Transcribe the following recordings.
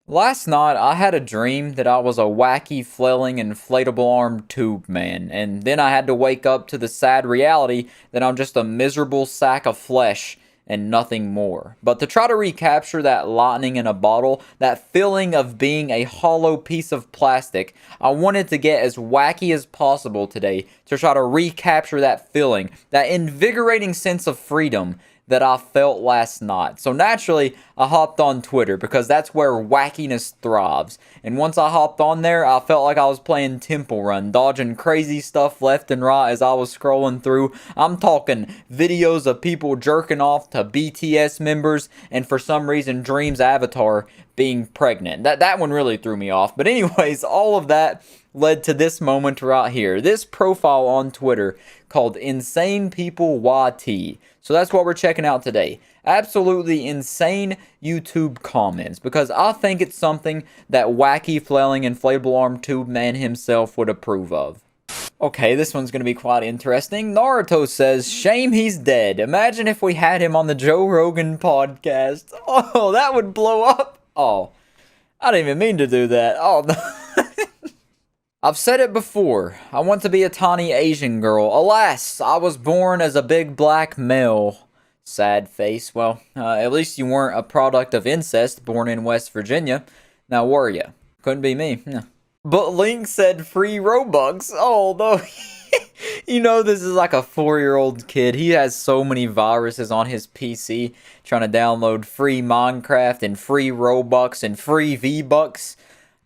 Last night, I had a dream that I was a wacky, flailing, inflatable armed tube man, and then I had to wake up to the sad reality that I'm just a miserable sack of flesh and nothing more. But to try to recapture that lightning in a bottle, that feeling of being a hollow piece of plastic, I wanted to get as wacky as possible today to try to recapture that feeling, that invigorating sense of freedom that I felt last night. So naturally, I hopped on Twitter because that's where wackiness thrives. And once I hopped on there, I felt like I was playing Temple Run, dodging crazy stuff left and right as I was scrolling through. I'm talking videos of people jerking off to BTS members, and for some reason, Dream's avatar being pregnant. That one really threw me off. But anyways, all of that led to this moment right here. This profile on Twitter called Insane People YT. So that's what we're checking out today. Absolutely insane YouTube comments, because I think it's something that wacky, flailing, inflatable arm tube man himself would approve of. Okay, this one's going to be quite interesting. Naruto says, shame he's dead. Imagine if we had him on the Joe Rogan podcast. Oh, that would blow up. Oh, I didn't even mean to do that. Oh, no. I've said it before. I want to be a tiny Asian girl. Alas, I was born as a big black male. Sad face. Well, at least you weren't a product of incest born in West Virginia. Now, were you? Couldn't be me. No. But Link said free Robux. Oh, though. You know, this is like a 4-year-old kid. He has so many viruses on his PC trying to download free Minecraft and free Robux and free V-Bucks.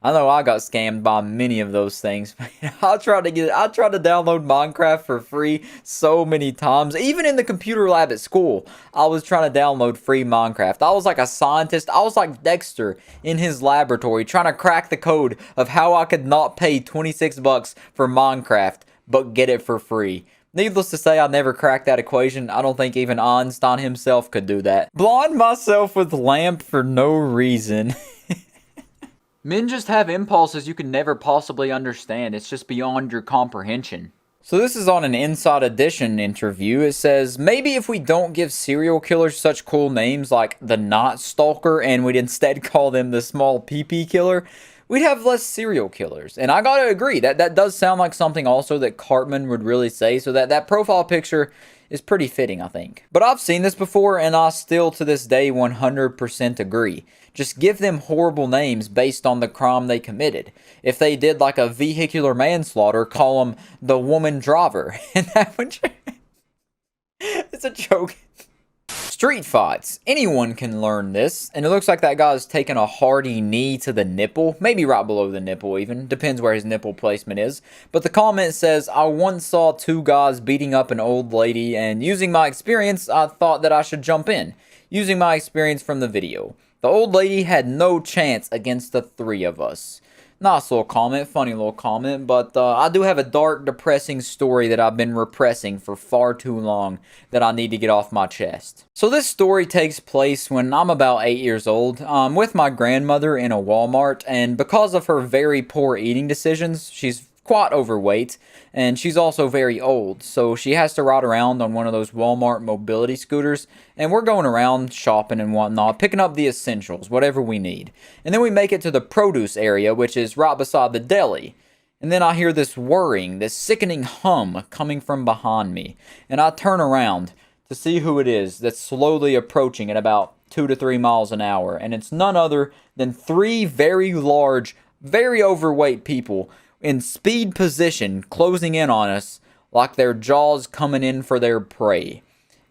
I know I got scammed by many of those things. I tried to download Minecraft for free so many times. Even in the computer lab at school, I was trying to download free Minecraft. I was like a scientist. I was like Dexter in his laboratory trying to crack the code of how I could not pay 26 bucks for Minecraft, but get it for free. Needless to say, I never cracked that equation. I don't think even Einstein himself could do that. Blind myself with lamp for no reason. Men just have impulses you can never possibly understand. It's just beyond your comprehension. So this is on an Inside Edition interview. It says, maybe if we don't give serial killers such cool names like the Night Stalker and we'd instead call them the Small PP Killer, we'd have less serial killers. And I gotta agree, that does sound like something also that Cartman would really say. So that profile picture is pretty fitting, I think. But I've seen this before, and I still to this day 100% agree. Just give them horrible names based on the crime they committed. If they did like a vehicular manslaughter, call them the woman driver. And that would... It's a joke. Street fights. Anyone can learn this. And it looks like that guy's taking a hearty knee to the nipple. Maybe right below the nipple even. Depends where his nipple placement is. But the comment says, I once saw 2 guys beating up an old lady, and using my experience, I thought that I should jump in. Using my experience from the video. The old lady had no chance against the 3 of us. Nice little comment, funny little comment, but I do have a dark, depressing story that I've been repressing for far too long that I need to get off my chest. So this story takes place when I'm about 8 years old. I'm with my grandmother in a Walmart, and because of her very poor eating decisions, she's quite overweight, and she's also very old, so she has to ride around on one of those Walmart mobility scooters, and we're going around shopping and whatnot, picking up the essentials, whatever we need. And then we make it to the produce area, which is right beside the deli. And then I hear this whirring, this sickening hum coming from behind me, and I turn around to see who it is that's slowly approaching at about 2 to 3 miles an hour, and it's none other than 3 very large, very overweight people in speed position, closing in on us like their jaws coming in for their prey.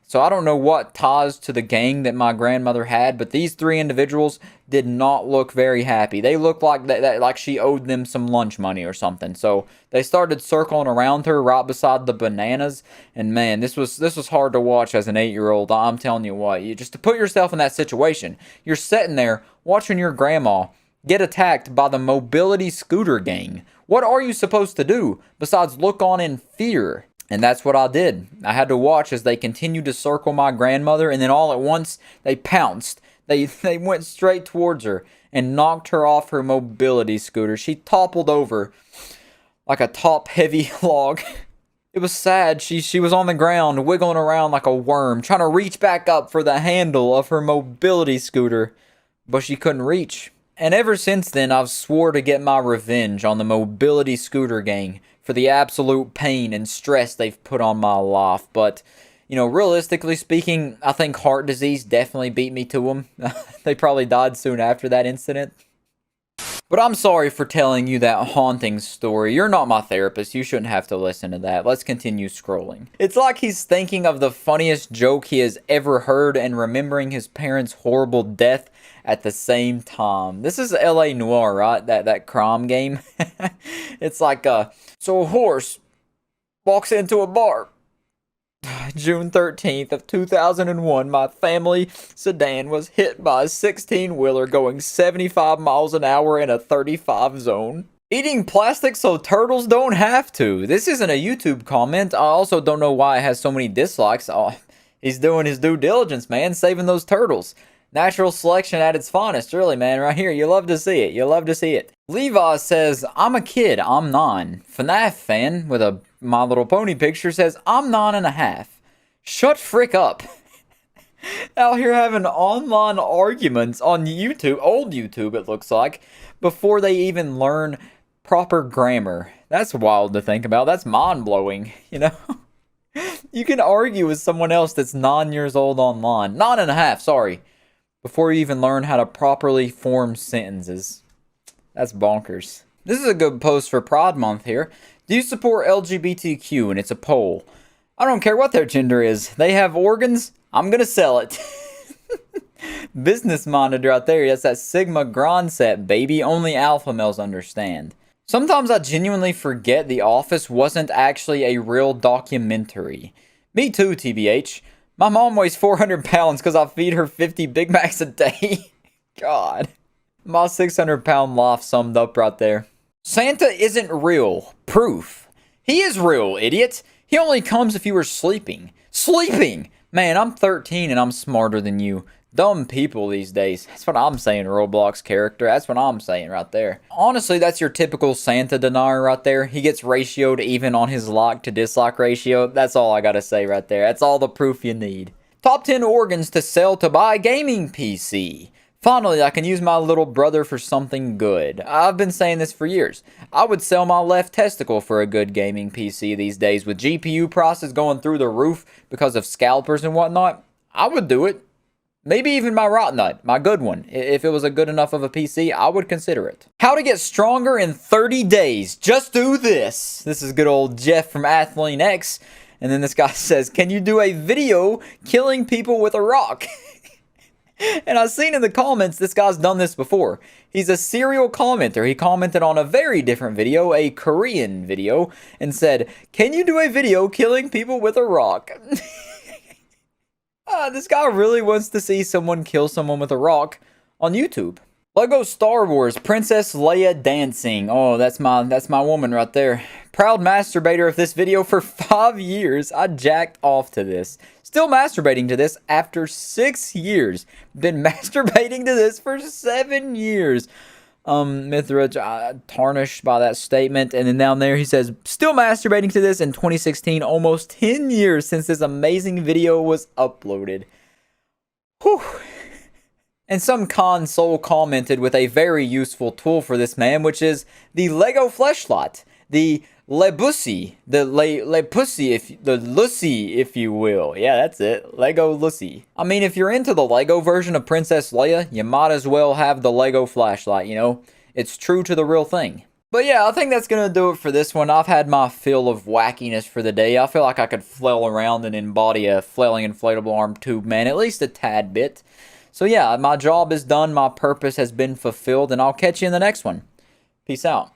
So I don't know what ties to the gang that my grandmother had, but these 3 individuals did not look very happy. They looked like like she owed them some lunch money or something. So they started circling around her right beside the bananas, and man, this was hard to watch as an 8-year-old. I'm telling you what, you just to put yourself in that situation. You're sitting there watching your grandma get attacked by the mobility scooter gang. What are you supposed to do besides look on in fear? And that's what I did. I had to watch as they continued to circle my grandmother, and then all at once they pounced. They went straight towards her and knocked her off her mobility scooter. She toppled over like a top-heavy log. It was sad. She was on the ground, wiggling around like a worm, trying to reach back up for the handle of her mobility scooter, but she couldn't reach. And ever since then, I've swore to get my revenge on the mobility scooter gang for the absolute pain and stress they've put on my life. But, you know, realistically speaking, I think heart disease definitely beat me to them. They probably died soon after that incident. But I'm sorry for telling you that haunting story. You're not my therapist. You shouldn't have to listen to that. Let's continue scrolling. It's like he's thinking of the funniest joke he has ever heard and remembering his parents' horrible death at the same time. This is LA Noire, right? That crime game. It's like, so a horse walks into a bar. June 13th of 2001, my family sedan was hit by a 16-wheeler going 75 miles an hour in a 35 zone. Eating plastic so turtles don't have to. This isn't a YouTube comment. I also don't know why it has so many dislikes. Oh, he's doing his due diligence, man, saving those turtles. Natural selection at its finest, really, man, right here. You love to see it. You love to see it. Levi says, I'm a kid, I'm 9. FNAF fan with a My Little Pony picture says, I'm 9.5. Shut frick up. Out here having online arguments on YouTube, old YouTube it looks like, before they even learn proper grammar. That's wild to think about. That's mind-blowing, you know? You can argue with someone else that's 9 years old online. 9.5, sorry. Before you even learn how to properly form sentences. That's bonkers. This is a good post for Pride Month here. Do you support LGBTQ? And it's a poll. I don't care what their gender is. They have organs. I'm gonna sell it. Business minded right there. That's that Sigma Grand set, baby. Only alpha males understand. Sometimes I genuinely forget The Office wasn't actually a real documentary. Me too, TBH. My mom weighs 400 pounds because I feed her 50 Big Macs a day. God. My 600-pound life summed up right there. Santa isn't real. Proof. He is real, idiot. He only comes if you were sleeping. Sleeping! Man, I'm 13 and I'm smarter than you. Dumb people these days. That's what I'm saying, Roblox character. That's what I'm saying right there. Honestly, that's your typical Santa denier right there. He gets ratioed even on his like to dislike ratio. That's all I gotta say right there. That's all the proof you need. Top 10 organs to sell to buy a gaming PC. Finally, I can use my little brother for something good. I've been saying this for years. I would sell my left testicle for a good gaming PC these days. With GPU prices going through the roof because of scalpers and whatnot, I would do it. Maybe even my right nut, my good one. If it was a good enough of a PC, I would consider it. How to get stronger in 30 days. Just do this. This is good old Jeff from Athlean X. And then this guy says, can you do a video killing people with a rock? And I've seen in the comments, this guy's done this before. He's a serial commenter. He commented on a very different video, a Korean video, and said, can you do a video killing people with a rock? This guy really wants to see someone kill someone with a rock on YouTube. Lego Star Wars, Princess Leia dancing. Oh, that's my woman right there. Proud masturbator of this video for 5 years. I jacked off to this. Still masturbating to this after 6 years. Been masturbating to this for 7 years. Mithra tarnished by that statement. And then down there he says, still masturbating to this in 2016, almost 10 years since this amazing video was uploaded. Whew. And some console commented with a very useful tool for this man, which is the Lego fleshlight. The Lebussy, the Lepussy, the Lucy, if you will. Yeah, that's it. Lego Lucy. I mean, if you're into the Lego version of Princess Leia, you might as well have the Lego flashlight, you know? It's true to the real thing. But yeah, I think that's going to do it for this one. I've had my fill of wackiness for the day. I feel like I could flail around and embody a flailing inflatable arm tube man, at least a tad bit. So yeah, my job is done, my purpose has been fulfilled, and I'll catch you in the next one. Peace out.